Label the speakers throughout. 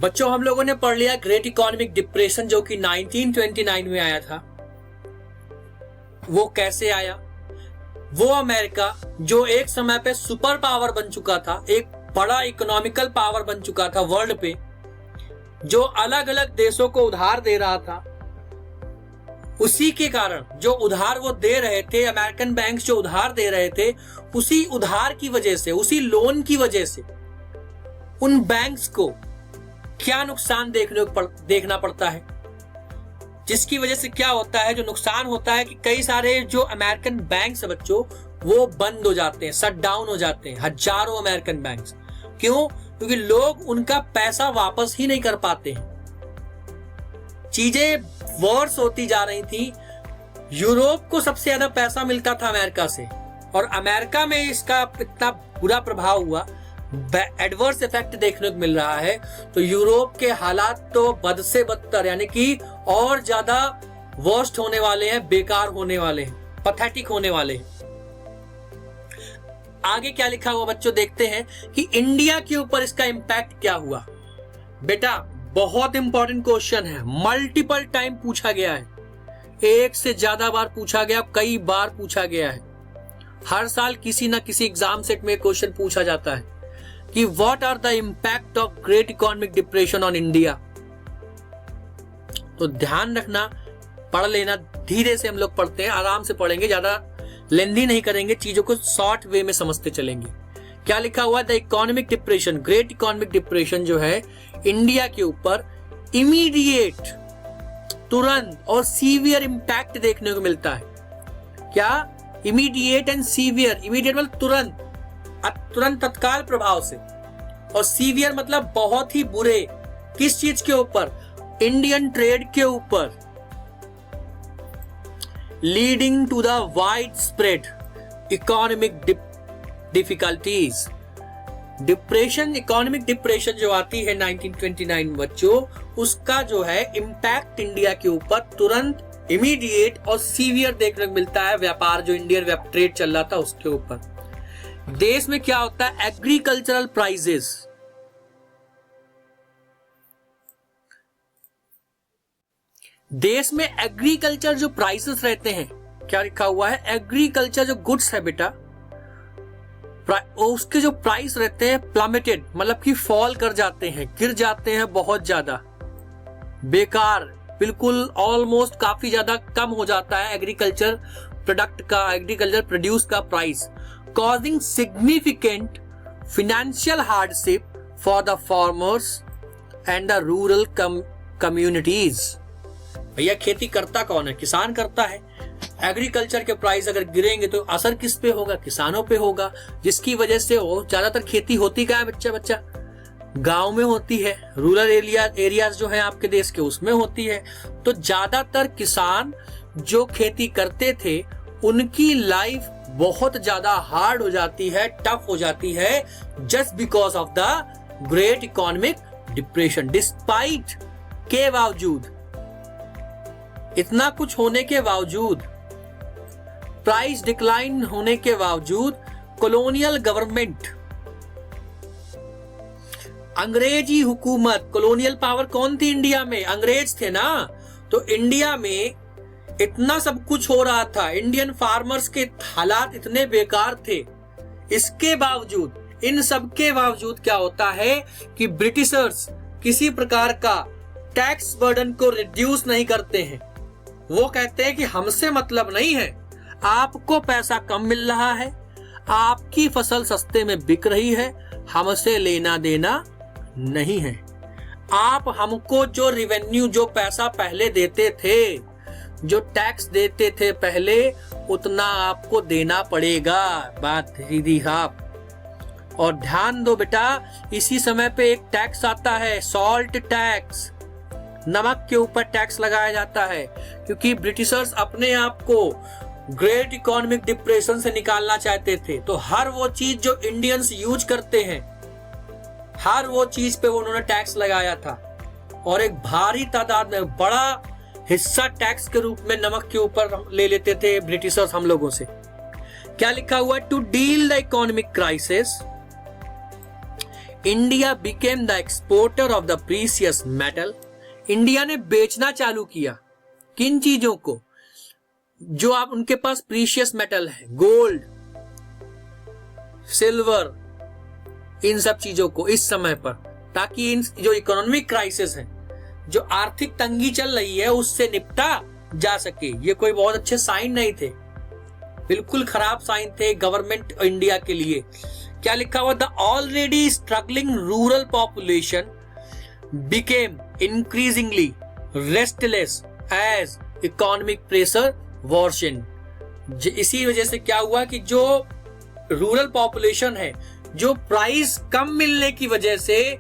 Speaker 1: बच्चों हम लोगों ने पढ़ लिया ग्रेट इकोनॉमिक डिप्रेशन जो कि 1929 में आया था। वो कैसे आया? वो अमेरिका जो एक समय पे सुपर पावर बन चुका था, एक बड़ा इकोनॉमिकल पावर बन चुका था वर्ल्ड पे, जो अलग अलग देशों को उधार दे रहा था, उसी के कारण जो उधार वो दे रहे थे, अमेरिकन बैंक्स जो उधार दे रहे थे, उसी उधार की वजह से, उसी लोन की वजह से उन बैंक्स को क्या नुकसान देखना पड़ता है, जिसकी वजह से क्या होता है, जो नुकसान होता है कि कई सारे जो अमेरिकन बैंक्स है बच्चों वो बंद हो जाते हैं, शट डाउन हो जाते हैं, हजारों अमेरिकन बैंक्स। क्यों? क्योंकि लोग उनका पैसा वापस ही नहीं कर पाते हैं। चीजें वर्स होती जा रही थी। यूरोप को सबसे ज्यादा पैसा मिलता था अमेरिका से, और अमेरिका में इसका इतना बुरा प्रभाव हुआ, एडवर्स इफेक्ट देखने को मिल रहा है। तो यूरोप के हालात तो बद से बदतर, यानी कि और ज्यादा वर्स्ट होने वाले हैं, बेकार होने वाले हैं, पैथेटिक होने वाले हैं। आगे क्या लिखा हुआ बच्चों देखते हैं कि इंडिया के ऊपर इसका इंपैक्ट क्या हुआ। बेटा बहुत इंपॉर्टेंट क्वेश्चन है, मल्टीपल टाइम पूछा गया है, एक से ज्यादा बार पूछा गया, कई बार पूछा गया है। हर साल किसी ना किसी एग्जाम सेट में क्वेश्चन पूछा जाता है कि what are the impact of great economic depression on India. तो ध्यान रखना, पढ़ लेना, धीरे से हम लोग पढ़ते हैं, आराम से पढ़ेंगे, ज्यादा लेंदी नहीं करेंगे, चीजों को शॉर्ट वे में समझते चलेंगे। क्या लिखा हुआ? The economic depression, great economic depression जो है इंडिया के ऊपर इमीडिएट, तुरंत और सीवियर इंपैक्ट देखने को मिलता है। क्या? Immediate and severe. इमीडिएट मतलब तुरंत, तुरंत तत्काल प्रभाव से, और सीवियर मतलब बहुत ही बुरे। किस चीज के ऊपर? इंडियन ट्रेड के ऊपर। Leading to the wide spread economic difficulties. Depression, economic depression जो आती है 1929 बच्चों, उसका जो है इंपैक्ट इंडिया के ऊपर तुरंत, इमीडिएट और सीवियर देखने को मिलता है। व्यापार जो इंडियन ट्रेड चल रहा था उसके ऊपर। देश में क्या होता है? एग्रीकल्चरल प्राइसेस, देश में एग्रीकल्चर जो प्राइसेस रहते हैं, क्या लिखा हुआ है? एग्रीकल्चर जो गुड्स है बेटा, उसके जो प्राइस रहते हैं प्लमेटेड, मतलब कि फॉल कर जाते हैं, गिर जाते हैं बहुत ज्यादा, बेकार, बिल्कुल ऑलमोस्ट काफी ज्यादा कम हो जाता है एग्रीकल्चर प्रोडक्ट का, एग्रीकल्चर प्रोड्यूस का price, causing significant financial hardship for the farmers and the rural communities। भैया खेती करता कौन है? किसान करता है। एग्रीकल्चर के प्राइस अगर गिरेंगे तो असर किस पे होगा? किसानों पे होगा, जिसकी वजह से वो ज्यादातर खेती होती क्या है बच्चा? गांव में होती है, रूरल एरियाज जो है आपके देश के उसमें होती है। तो ज्यादातर किसान जो खेती करते थे उनकी लाइफ बहुत ज्यादा हार्ड हो जाती है, टफ हो जाती है, just because of the great economic depression. Despite के बावजूद, इतना कुछ होने के बावजूद, प्राइस डिक्लाइन होने के बावजूद, कॉलोनियल गवर्नमेंट, अंग्रेजी हुकूमत, कॉलोनियल पावर कौन थी इंडिया में? अंग्रेज थे ना। तो इंडिया में इतना सब कुछ हो रहा था, इंडियन फार्मर्स के हालात इतने बेकार थे, इसके बावजूद, इन सब के बावजूद क्या होता है कि ब्रिटिशर्स किसी प्रकार का टैक्स बर्डन को रिड्यूस नहीं करते हैं। वो कहते हैं कि हमसे मतलब नहीं है, आपको पैसा कम मिल रहा है, आपकी फसल सस्ते में बिक रही है, हमसे लेना देना नहीं है। आप हमको जो रिवेन्यू, जो पैसा पहले देते थे, जो टैक्स देते थे पहले, उतना आपको देना पड़ेगा। बात सीधी साफ। और ध्यान दो बेटा, इसी समय पे एक टैक्स आता है, सॉल्ट टैक्स, नमक के ऊपर टैक्स लगाया जाता है, क्योंकि ब्रिटिशर्स अपने आप को ग्रेट इकोनॉमिक डिप्रेशन से निकालना चाहते थे। तो हर वो चीज जो इंडियंस यूज करते हैं, हर वो चीज पे उन्होंने टैक्स लगाया था, और एक भारी तादाद में बड़ा हिस्सा टैक्स के रूप में नमक के ऊपर ले लेते थे ब्रिटिशर्स हम लोगों से। क्या लिखा हुआ है? To deal the economic crisis India became the exporter of the precious metal. India ने बेचना चालू किया किन चीजों को, जो आप उनके पास प्रीशियस मेटल है, गोल्ड, सिल्वर, इन सब चीजों को इस समय पर, ताकि इन जो इकोनॉमिक क्राइसिस है, जो आर्थिक तंगी चल रही है, उससे निपटा जा सके। ये कोई बहुत अच्छे साइन नहीं थे, बिल्कुल खराब साइन थे गवर्नमेंट इंडिया के लिए। क्या लिखा हुआ? The already struggling rural population became increasingly restless as economic pressure worsened. इसी वजह से क्या हुआ कि जो रूरल पॉपुलेशन है, जो प्राइस कम मिलने की वजह से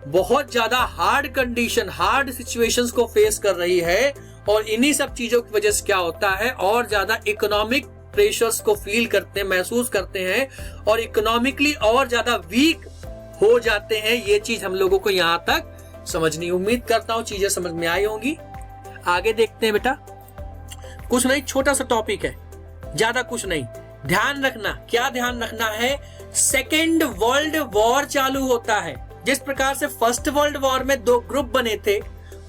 Speaker 1: बहुत ज्यादा हार्ड कंडीशन, हार्ड सिचुएशंस को फेस कर रही है, और इन्हीं सब चीजों की वजह से क्या होता है, और ज्यादा इकोनॉमिक प्रेशर्स को फील करते हैं, महसूस करते हैं, और इकोनॉमिकली और ज्यादा वीक हो जाते हैं। ये चीज हम लोगों को यहां तक समझनी। उम्मीद करता हूं चीजें समझ में आई होंगी। आगे देखते हैं बेटा। कुछ नहीं, छोटा सा टॉपिक है, ज्यादा कुछ नहीं। ध्यान रखना, क्या ध्यान रखना है? सेकेंड वर्ल्ड वॉर चालू होता है। जिस प्रकार से फर्स्ट वर्ल्ड वॉर में 2 ग्रुप बने थे,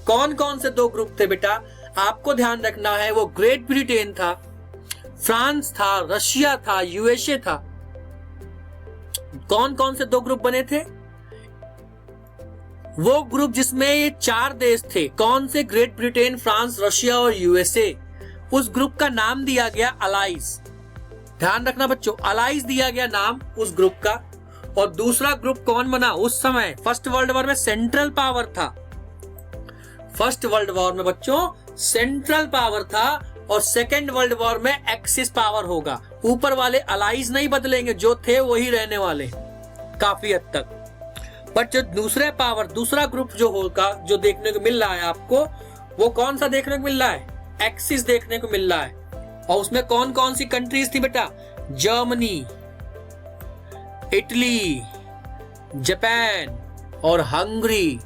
Speaker 1: कौन कौन से 2 ग्रुप थे बेटा? आपको ध्यान रखना है, वो ग्रेट ब्रिटेन था, फ्रांस था, रशिया था, यूएसए था। कौन कौन से 2 ग्रुप बने थे? वो ग्रुप जिसमें ये 4 देश थे। कौन से? ग्रेट ब्रिटेन, फ्रांस, रशिया और यूएसए। उस ग्रुप का नाम दिया गया अलाइज। ध्यान रखना बच्चों, अलाइज दिया गया नाम उस ग्रुप का। और दूसरा ग्रुप कौन बना उस समय? फर्स्ट वर्ल्ड वॉर में सेंट्रल पावर था। फर्स्ट वर्ल्ड वॉर में बच्चों सेंट्रल पावर था, और सेकेंड वर्ल्ड वॉर में एक्सिस पावर होगा। ऊपर वाले अलाइज नहीं बदलेंगे, जो थे वही रहने वाले काफी हद तक। बट जो दूसरा ग्रुप जो होगा, जो देखने को मिल रहा है आपको, वो कौन सा देखने को मिल रहा है? एक्सिस देखने को मिल रहा है। और उसमें कौन कौन सी कंट्रीज थी बेटा? जर्मनी, इटली, जापान और हंगरी।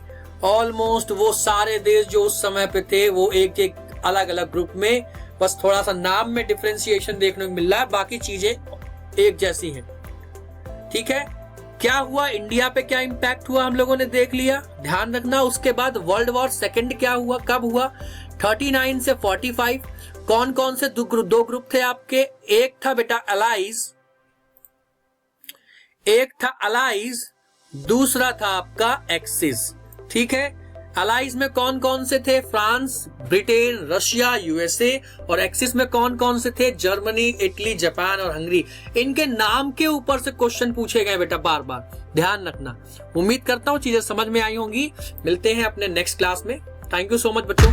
Speaker 1: ऑलमोस्ट वो सारे देश जो उस समय पे थे, वो एक एक अलग अलग ग्रुप में, बस थोड़ा सा नाम में डिफरेंशिएशन देखने को मिल रहा है, बाकी चीजें एक जैसी हैं। ठीक है, क्या हुआ इंडिया पे, क्या इंपैक्ट हुआ हम लोगों ने देख लिया। ध्यान रखना, उसके बाद वर्ल्ड वॉर सेकंड क्या हुआ, कब हुआ? 39 से 45। कौन कौन से 2 ग्रुप थे आपके? एक था बेटा अलाइज, दूसरा था आपका एक्सिस। ठीक है, अलाइज में कौन कौन से थे? France, Britain, Russia, USA. और एक्सिस में कौन कौन से थे? जर्मनी, इटली, जापान और हंगरी। इनके नाम के ऊपर से क्वेश्चन पूछे गए बेटा बार बार, ध्यान रखना। उम्मीद करता हूं चीजें समझ में आई होंगी। मिलते हैं अपने नेक्स्ट क्लास में। थैंक यू सो मच बच्चों।